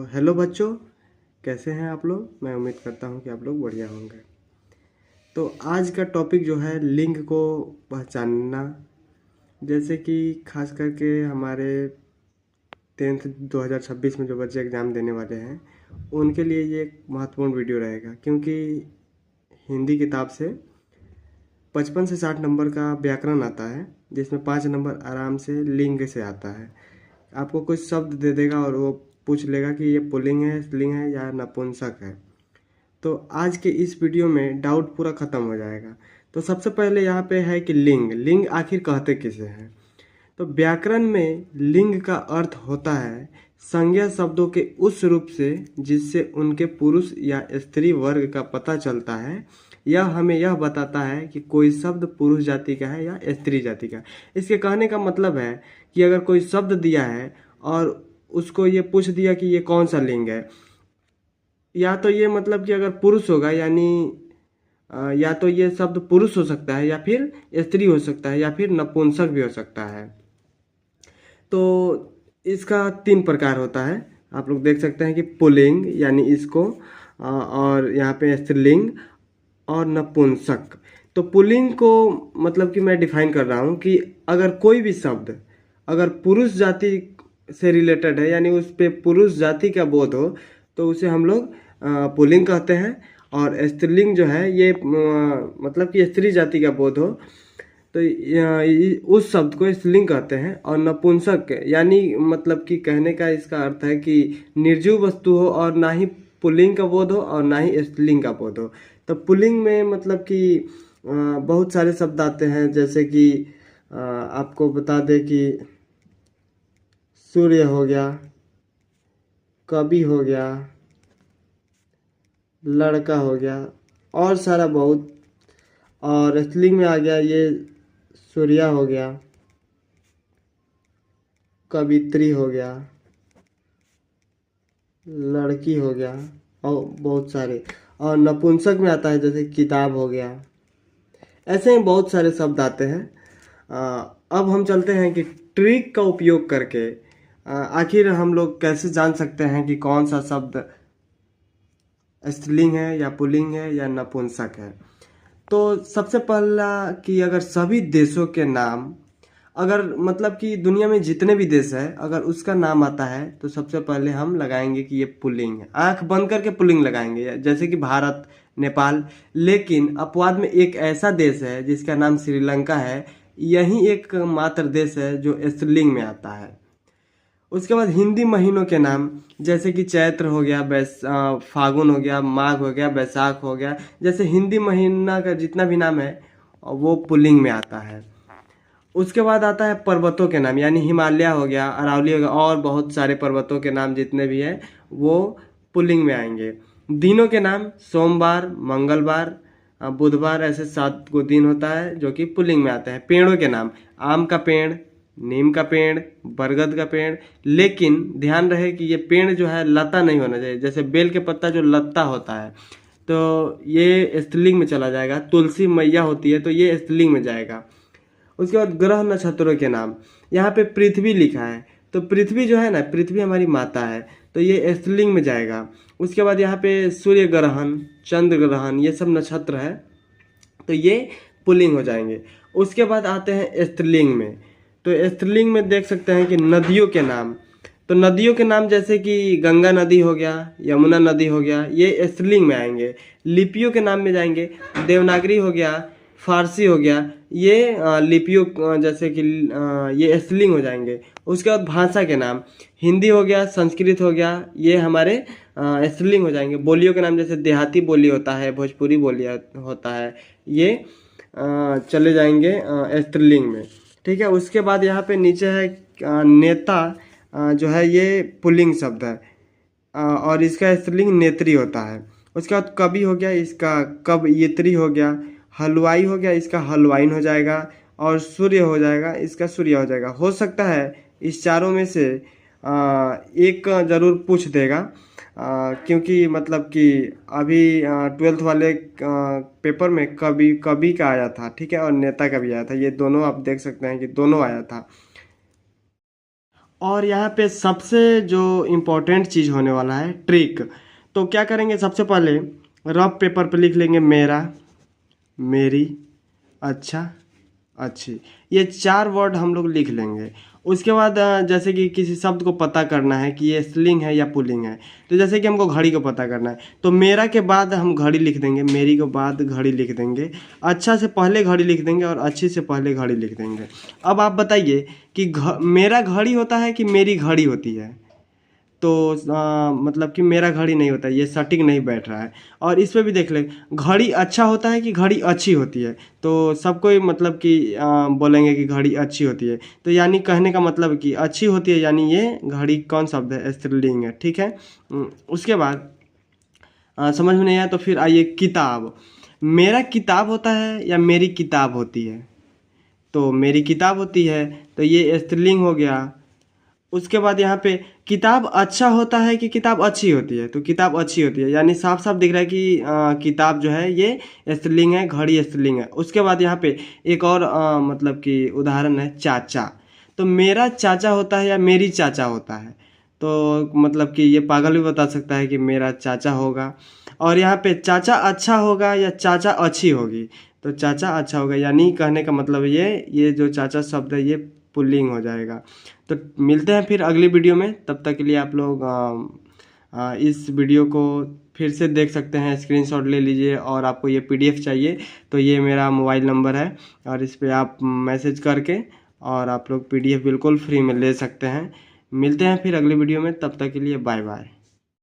Hello बच्चों, कैसे हैं आप लोग। मैं उम्मीद करता हूं कि आप लोग बढ़िया होंगे। तो आज का टॉपिक जो है लिंग को पहचानना। जैसे कि खास करके हमारे 10th 2026 में जो बच्चे एग्ज़ाम देने वाले हैं उनके लिए ये एक महत्वपूर्ण वीडियो रहेगा, क्योंकि हिंदी किताब से 55 से 60 नंबर का व्याकरण आता है, जिसमें 5 नंबर आराम से लिंग से आता है। आपको कुछ शब्द दे देगा और वो पूछ लेगा कि ये पुल्लिंग है, स्त्रीलिंग है या नपुंसक है। तो आज के इस वीडियो में डाउट पूरा खत्म हो जाएगा। तो सबसे पहले यहाँ पे है कि लिंग लिंग आखिर कहते किसे हैं। तो व्याकरण में लिंग का अर्थ होता है संज्ञा शब्दों के उस रूप से जिससे उनके पुरुष या स्त्री वर्ग का पता चलता है। यह हमें यह बताता है कि कोई शब्द पुरुष जाति का है या स्त्री जाति का। इसके कहने का मतलब है कि अगर कोई शब्द दिया है और उसको ये पूछ दिया कि ये कौन सा लिंग है, या तो ये मतलब कि अगर पुरुष होगा यानी या तो ये शब्द पुरुष हो सकता है या फिर स्त्री हो सकता है या फिर नपुंसक भी हो सकता है। तो इसका 3 प्रकार होता है। आप लोग देख सकते हैं कि पुल्लिंग यानी इसको और यहाँ पे स्त्रीलिंग और नपुंसक। तो पुल्लिंग को मतलब कि मैं डिफाइन कर रहा हूँ कि अगर कोई भी शब्द अगर पुरुष जाति से रिलेटेड है यानी उस पे पुरुष जाति का बोध हो तो उसे हम लोग पुल्लिंग कहते हैं। और स्त्रीलिंग जो है ये मतलब कि स्त्री जाति का बोध हो तो उस शब्द को स्त्रीलिंग कहते हैं। और नपुंसक यानी मतलब कि कहने का इसका अर्थ है कि निर्जीव वस्तु हो और ना ही पुल्लिंग का बोध हो और ना ही स्त्रीलिंग का बोध हो। तो पुल्लिंग में मतलब कि बहुत सारे शब्द आते हैं, जैसे कि आपको बता दें कि सूर्य हो गया, कवि हो गया, लड़का हो गया और सारा बहुत। और स्त्रीलिंग में आ गया ये सूर्या हो गया, कवित्री हो गया, लड़की हो गया और बहुत सारे। और नपुंसक में आता है जैसे किताब हो गया। ऐसे ही बहुत सारे शब्द आते हैं। अब हम चलते हैं कि ट्रिक का उपयोग करके आखिर हम लोग कैसे जान सकते हैं कि कौन सा शब्द स्त्रीलिंग है या पुल्लिंग है या नपुंसक है। तो सबसे पहला कि अगर सभी देशों के नाम अगर मतलब कि दुनिया में जितने भी देश है अगर उसका नाम आता है तो सबसे पहले हम लगाएंगे कि ये पुल्लिंग है। आंख बंद करके पुल्लिंग लगाएंगे, जैसे कि भारत, नेपाल। लेकिन अपवाद में एक ऐसा देश है जिसका नाम श्रीलंका है। यही एक मात्र देश है जो स्त्रीलिंग में आता है। उसके बाद हिंदी महीनों के नाम जैसे कि चैत्र हो गया, फागुन हो गया, माघ हो गया, बैसाख हो गया। जैसे हिंदी महीना का जितना भी नाम है वो पुल्लिंग में आता है। उसके बाद आता है पर्वतों के नाम, यानी हिमालय हो गया, अरावली हो गया और बहुत सारे पर्वतों के नाम जितने भी हैं वो पुल्लिंग में आएंगे। दिनों के नाम सोमवार, मंगलवार, बुधवार, ऐसे 7 को दिन होता है जो कि पुल्लिंग में आता है। पेड़ों के नाम आम का पेड़, नीम का पेड़, बरगद का पेड़। लेकिन ध्यान रहे कि ये पेड़ जो है लता नहीं होना चाहिए। जैसे बेल के पत्ता जो लता होता है तो ये स्त्रीलिंग में चला जाएगा। तुलसी मैया होती है तो ये स्त्रीलिंग में जाएगा। उसके बाद ग्रह नक्षत्रों के नाम, यहाँ पे पृथ्वी लिखा है तो पृथ्वी जो है ना, पृथ्वी हमारी माता है तो ये स्त्रीलिंग में जाएगा। उसके बाद यहाँ पे सूर्य ग्रहण, चंद्र ग्रहण, ये सब नक्षत्र है तो ये पुल्लिंग हो जाएंगे। उसके बाद आते हैं स्त्रीलिंग में। तो स्त्रीलिंग में देख सकते हैं कि नदियों के नाम, तो नदियों के नाम जैसे कि गंगा नदी हो गया, यमुना नदी हो गया, ये स्त्रीलिंग में आएंगे। लिपियों के नाम में जाएंगे, देवनागरी हो गया, फारसी हो गया, ये लिपियों जैसे कि ये स्त्रीलिंग हो जाएंगे। उसके बाद भाषा के नाम, हिंदी हो गया, संस्कृत हो गया, ये हमारे स्त्रीलिंग हो जाएंगे। बोलियों के नाम जैसे देहाती बोली होता है, भोजपुरी बोली होता है, ये चले जाएंगे स्त्रीलिंग में। ठीक है। उसके बाद यहाँ पे नीचे है नेता, जो है ये पुल्लिंग शब्द है और इसका स्त्रीलिंग नेत्री होता है। उसके बाद कवि हो गया, इसका कवयित्री हो गया। हलवाई हो गया, इसका हलवाइन हो जाएगा। और सूर्य हो जाएगा, इसका सूर्य हो जाएगा। हो सकता है इस चारों में से एक ज़रूर पूछ देगा, क्योंकि मतलब कि अभी 12th वाले पेपर में कवि का आया था, ठीक है, और नेता का भी आया था। ये दोनों आप देख सकते हैं कि दोनों आया था। और यहाँ पे सबसे जो इम्पोर्टेंट चीज़ होने वाला है ट्रिक। तो क्या करेंगे, सबसे पहले रफ पेपर पे लिख लेंगे मेरा, मेरी, अच्छा, अच्छी, ये 4 वर्ड हम लोग लिख लेंगे। उसके बाद जैसे कि किसी शब्द को पता करना है कि ये स्त्रीलिंग है या पुल्लिंग है, तो जैसे कि हमको घड़ी को पता करना है, तो मेरा के बाद हम घड़ी लिख देंगे, मेरी के बाद घड़ी लिख देंगे, अच्छा से पहले घड़ी लिख देंगे और अच्छी से पहले घड़ी लिख देंगे। अब आप बताइए कि मेरा घड़ी होता है कि मेरी घड़ी होती है? तो मतलब कि मेरा घड़ी नहीं होता है, ये सटीक नहीं बैठ रहा है। और इस पे भी देख ले, घड़ी अच्छा होता है कि घड़ी अच्छी होती है? तो सब कोई मतलब कि बोलेंगे कि घड़ी अच्छी होती है। तो यानी कहने का मतलब कि अच्छी होती है, यानी ये घड़ी कौन शब्द है? स्त्रीलिंग है, ठीक है। उसके बाद समझ में नहीं आया तो फिर आइए किताब। मेरा किताब होता है या मेरी किताब होती है? तो मेरी किताब होती है, तो ये स्त्रीलिंग हो गया। उसके बाद यहाँ पे किताब अच्छा होता है कि किताब अच्छी होती है? तो किताब अच्छी होती है, यानी साफ साफ दिख रहा है कि किताब जो है ये स्त्रीलिंग है, घड़ी स्त्रीलिंग है। उसके बाद यहाँ पे एक और मतलब कि उदाहरण है चाचा। तो मेरा चाचा होता है या मेरी चाचा होता है? तो मतलब कि ये पागल भी बता सकता है कि मेरा चाचा होगा। और यहाँ पे चाचा अच्छा होगा या चाचा अच्छी होगी? तो चाचा अच्छा होगा, यानी कहने का मतलब ये जो चाचा शब्द है ये पुल्लिंग हो जाएगा। तो मिलते हैं फिर अगली वीडियो में, तब तक के लिए आप लोग इस वीडियो को फिर से देख सकते हैं, स्क्रीनशॉट ले लीजिए। और आपको ये पीडीएफ चाहिए तो ये मेरा मोबाइल नंबर है और इस पे आप मैसेज करके और आप लोग पीडीएफ बिल्कुल फ्री में ले सकते हैं। मिलते हैं फिर अगली वीडियो में, तब तक के लिए बाय बाय।